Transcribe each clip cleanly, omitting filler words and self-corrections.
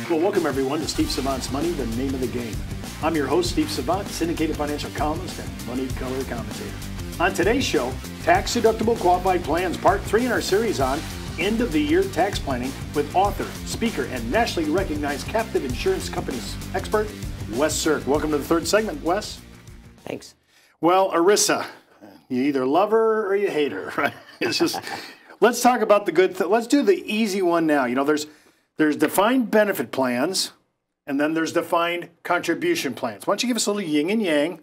Well, welcome everyone to Steve Savant's Money, the name of the game. I'm your host, Steve Savant, syndicated financial columnist and money color commentator. On today's show, tax deductible qualified plans, part 3 in our series on end of the year tax planning with author, speaker, and nationally recognized captive insurance companies expert, Wes Sierk. Welcome to the third segment, Wes. Thanks. Well, ERISA, you either love her or you hate her, right? It's just, let's talk about the good, let's do the easy one now. You know, there's defined benefit plans, and then there's defined contribution plans. Why don't you give us a little yin and yang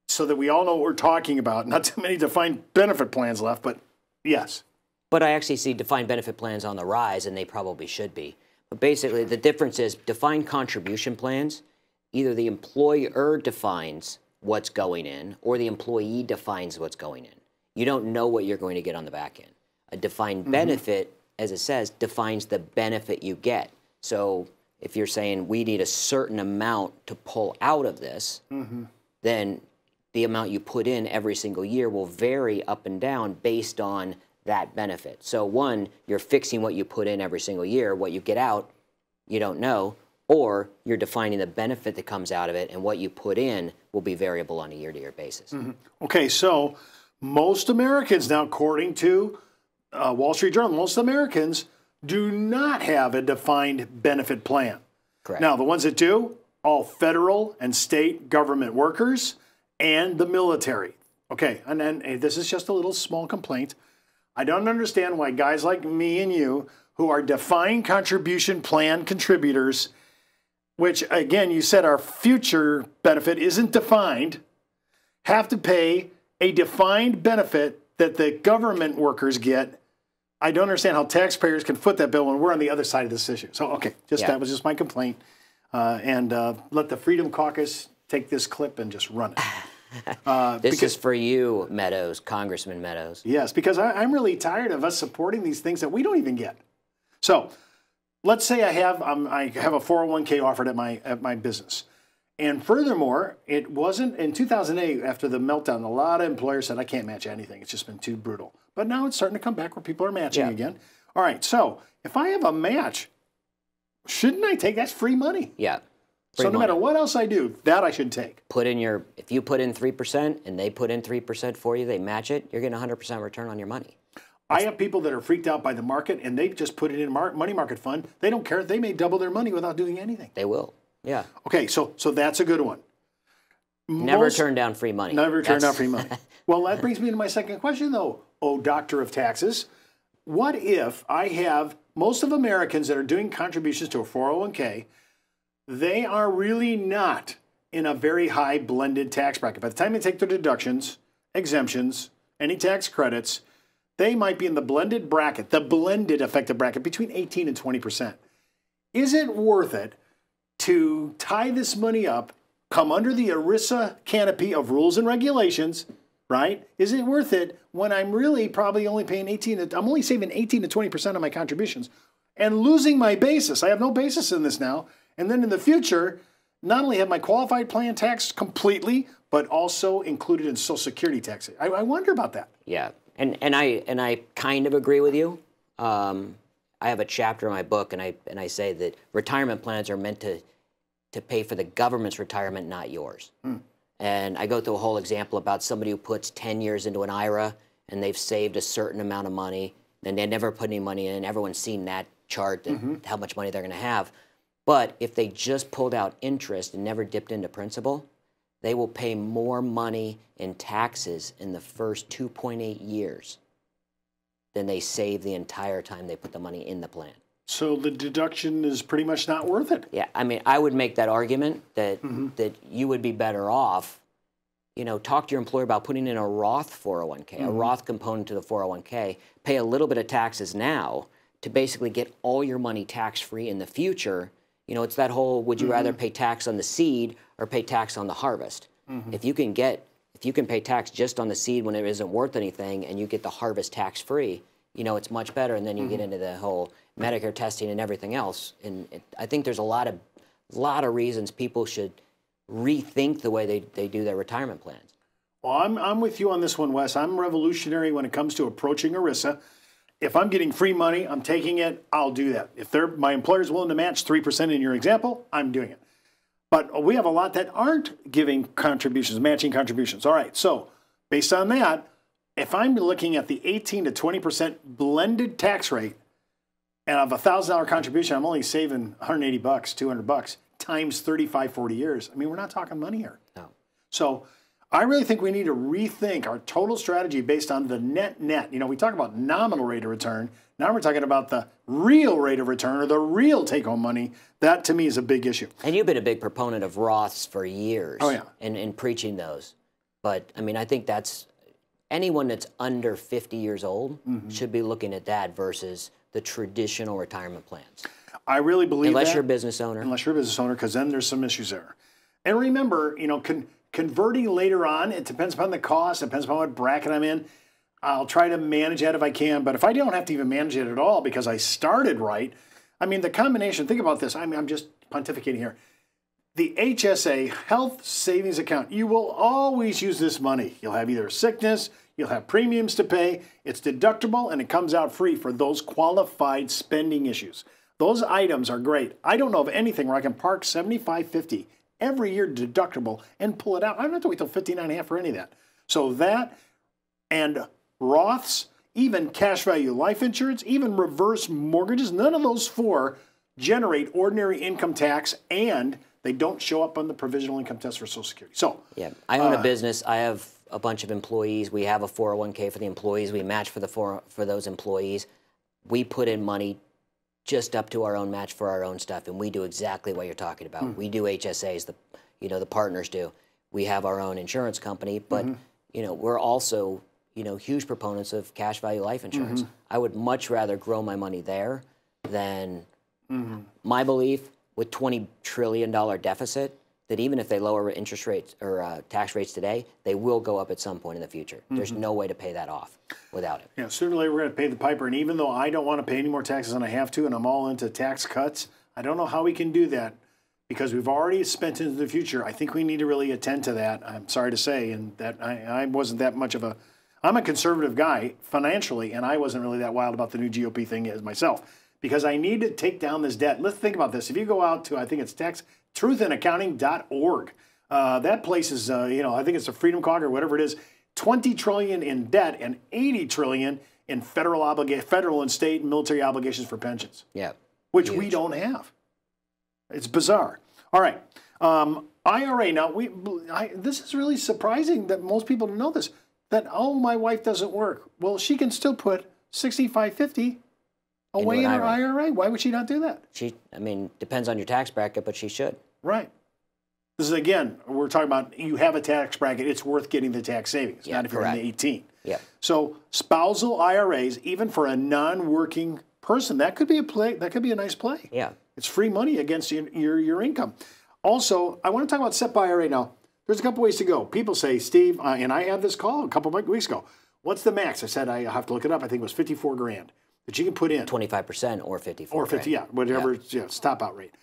so that we all know what we're talking about? Not too many defined benefit plans left, but yes. But I actually see defined benefit plans on the rise, and they probably should be. But basically, the difference is defined contribution plans, either the employer defines what's going in or the employee defines what's going in. You don't know what you're going to get on the back end. A defined benefit, as it says, defines the benefit you get. So if you're saying we need a certain amount to pull out of this, then the amount you put in every single year will vary up and down based on that benefit. So one, you're fixing what you put in every single year. What you get out, you don't know. Or you're defining the benefit that comes out of it, and what you put in will be variable on a year-to-year basis. Okay, so most Americans now, according to Wall Street Journal, most Americans do not have a defined benefit plan. Correct. Now, the ones that do, all federal and state government workers and the military. Okay, and then this is just a little small complaint. I don't understand why guys like me and you, who are defined contribution plan contributors, which, again, you said our future benefit isn't defined, have to pay a defined benefit that the government workers get. I don't understand how taxpayers can foot that bill when we're on the other side of this issue. So, okay, that was just my complaint. And let the Freedom Caucus take this clip and just run it. This is for you, Meadows, Congressman Meadows. Yes, because I'm really tired of us supporting these things that we don't even get. So let's say I have a 401k offered at my business. And furthermore, it wasn't in 2008, after the meltdown, a lot of employers said, I can't match anything. It's just been too brutal. But now it's starting to come back where people are matching again. All right, so if I have a match, shouldn't I take? That's free money. Yeah. So no matter what else I do, that I should take. If you put in 3% and they put in 3% for you, they match it, you're getting 100% return on your money. I have people that are freaked out by the market, and they just put it in a money market fund. They don't care. They may double their money without doing anything. They will, yeah. Okay, so that's a good one. Never turn down free money. Never turn down free money. Well, that brings me to my second question, though, doctor of taxes. What if I have most of Americans that are doing contributions to a 401k, they are really not in a very high blended tax bracket. By the time they take their deductions, exemptions, any tax credits, they might be in the blended bracket, the blended effective bracket, between 18 and 20%. Is it worth it to tie this money up, come under the ERISA canopy of rules and regulations, right? Is it worth it when I'm really probably only paying I'm only saving 18 to 20% of my contributions and losing my basis? I have no basis in this now. And then in the future, not only have my qualified plan taxed completely, but also included in Social Security tax. I wonder about that. Yeah. And I kind of agree with you. I have a chapter in my book, and I say that retirement plans are meant to pay for the government's retirement, not yours. And I go through a whole example about somebody who puts 10 years into an IRA, and they've saved a certain amount of money, and they never put any money in. Everyone's seen that chart, how much money they're going to have. But if they just pulled out interest and never dipped into principal, they will pay more money in taxes in the first 2.8 years than they save the entire time they put the money in the plan. So the deduction is pretty much not worth it. Yeah, I mean, I would make that argument that that you would be better off. You know, talk to your employer about putting in a Roth 401k, a Roth component to the 401k, pay a little bit of taxes now to basically get all your money tax-free in the future. You know, it's that whole, would you rather pay tax on the seed or pay tax on the harvest? If you can pay tax just on the seed when it isn't worth anything and you get the harvest tax-free, you know, it's much better. And then you get into the whole Medicare testing and everything else. And I think there's a lot of reasons people should rethink the way they do their retirement plans. Well, I'm with you on this one, Wes. I'm revolutionary when it comes to approaching ERISA. if I'm getting free money, I'm taking it, I'll do that. If my employer's willing to match 3% in your example, I'm doing it. But we have a lot that aren't giving contributions, matching contributions. All right, so based on that, if I'm looking at the 18 to 20% blended tax rate and of a $1,000 contribution, I'm only saving $180, $200 times 35, 40 years. I mean, we're not talking money here. No. So I really think we need to rethink our total strategy based on the net. You know, we talk about nominal rate of return. Now we're talking about the real rate of return or the real take-home money. That, to me, is a big issue. And you've been a big proponent of Roths for years. Oh, yeah. And preaching those. But, I mean, I think that's anyone that's under 50 years old should be looking at that versus the traditional retirement plans. I really believe Unless that. you're a business owner. Unless you're a business owner, because then there's some issues there. And remember, you know, converting later on, it depends upon the cost, it depends upon what bracket I'm in. I'll try to manage that if I can, but if I don't have to even manage it at all because I started right, I mean, the combination, think about this, I'm just pontificating here. The HSA, Health Savings Account, you will always use this money. You'll have either sickness, you'll have premiums to pay, it's deductible, and it comes out free for those qualified spending issues. Those items are great. I don't know of anything where I can park $75.50 every year deductible and pull it out. I don't have to wait till $59.50 for any of that. So that and Roths, even cash value life insurance, even reverse mortgages, none of those four generate ordinary income tax and they don't show up on the provisional income test for Social Security. So yeah, I own a business. I have a bunch of employees. We have a 401k for the employees. We match for those employees. We put in money just up to our own match for our own stuff, and we do exactly what you're talking about. We do HSAs, the partners do. We have our own insurance company, but you know, we're also, you know, huge proponents of cash value life insurance. I would much rather grow my money there than my belief with $20 trillion deficit that even if they lower interest rates or tax rates today, they will go up at some point in the future. There's no way to pay that off without it. Yeah, sooner or later we're going to pay the piper. And even though I don't want to pay any more taxes than I have to, and I'm all into tax cuts, I don't know how we can do that because we've already spent into the future. I think we need to really attend to that. I'm sorry to say, and that I wasn't that much of a. I'm a conservative guy financially, and I wasn't really that wild about the new GOP thing as myself because I need to take down this debt. Let's think about this. If you go out to, I think it's truthandaccounting.org. That place is, you know, I think it's the Freedom Cog or whatever it is, $20 trillion in debt and $80 trillion in federal and state and military obligations for pensions. Yeah, which we don't have. It's bizarre. All right, IRA. Now this is really surprising that most people don't know this. That my wife doesn't work. Well, she can still put $65.50 away in her IRA. Why would she not do that? I mean, depends on your tax bracket, but she should. Right. This is, again, we're talking about you have a tax bracket, it's worth getting the tax savings, not if you're in the 18. Yeah. So spousal IRAs, even for a non-working person, that could be a play. That could be a nice play. Yeah. It's free money against your income. Also, I want to talk about SEP IRA now. There's a couple ways to go. People say, Steve, and I had this call a couple of weeks ago. What's the max? I said I have to look it up. I think it was $54,000 that you can put in. 25% or 54. Or 50, yeah, whatever. Yeah, stop out rate.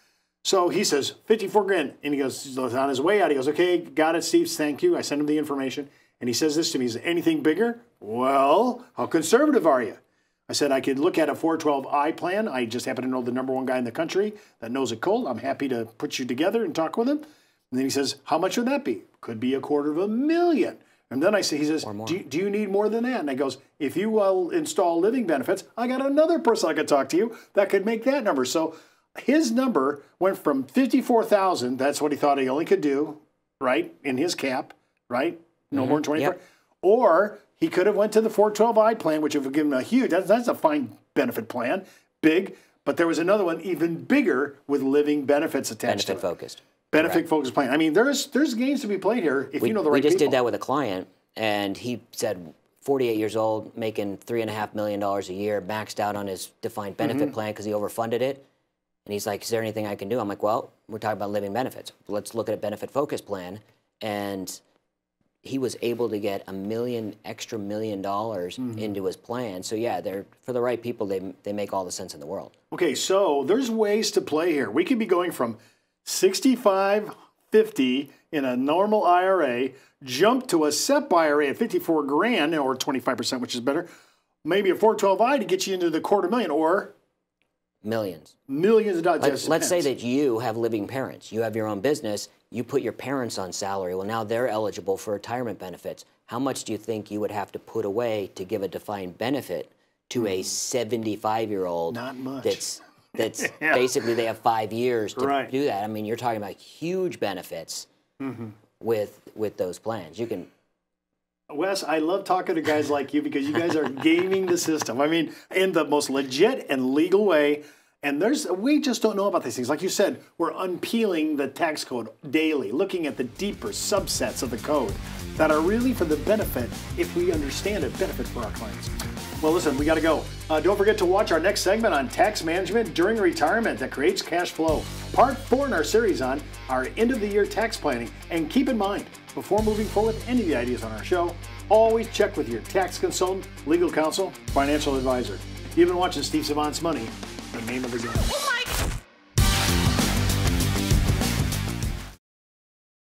So he says $54,000, and he goes on his way out. He goes, "Okay, got it, Steve. Thank you." I sent him the information, and he says this to me: "He says, anything bigger? Well, how conservative are you?" I said I could look at a 412I plan. I just happen to know the #1 guy in the country that knows it cold. I'm happy to put you together and talk with him. And then he says, "How much would that be?" Could be $250,000. And then he says, do you need more than that? And I goes, if you will install living benefits, I got another person I could talk to you that could make that number. So his number went from $54,000. That's what he thought he only could do, right? In his cap, right? No more than 24. Yep. Or he could have went to the 412I plan, which would give him a huge, that's a fine benefit plan, big. But there was another one even bigger with living benefits attached to it. Benefit-focused. Benefit-focused plan. I mean, there's games to be played here if you know the right people. We just did that with a client, and he said 48 years old, making $3.5 million a year, maxed out on his defined benefit plan because he overfunded it. And he's like, "Is there anything I can do?" I'm like, "Well, we're talking about living benefits. Let's look at a benefit-focused plan." And he was able to get extra $1 million into his plan. So yeah, they're for the right people. They make all the sense in the world. Okay, so there's ways to play here. We could be going from $65.50 in a normal IRA, jump to a SEP IRA at $54,000 or 25%, which is better, maybe a 412I to get you into the $250,000 or millions. Millions of dollars. Let's say that you have living parents. You have your own business. You put your parents on salary. Well, now they're eligible for retirement benefits. How much do you think you would have to put away to give a defined benefit to a 75-year-old? Not much. That's yeah. Basically they have 5 years to right. do that. I mean, you're talking about huge benefits with those plans. You can. Wes, I love talking to guys like you because you guys are gaming the system. I mean, in the most legit and legal way. And we just don't know about these things. Like you said, we're unpeeling the tax code daily, looking at the deeper subsets of the code that are really for the benefit, if we understand it, benefit for our clients. Well, listen, we got to go. Don't forget to watch our next segment on tax management during retirement that creates cash flow. Part 4 in our series on our end-of-the-year tax planning. And keep in mind, before moving forward with any of the ideas on our show, always check with your tax consultant, legal counsel, financial advisor. You've been watching Steve Savant's Money, the name of the game.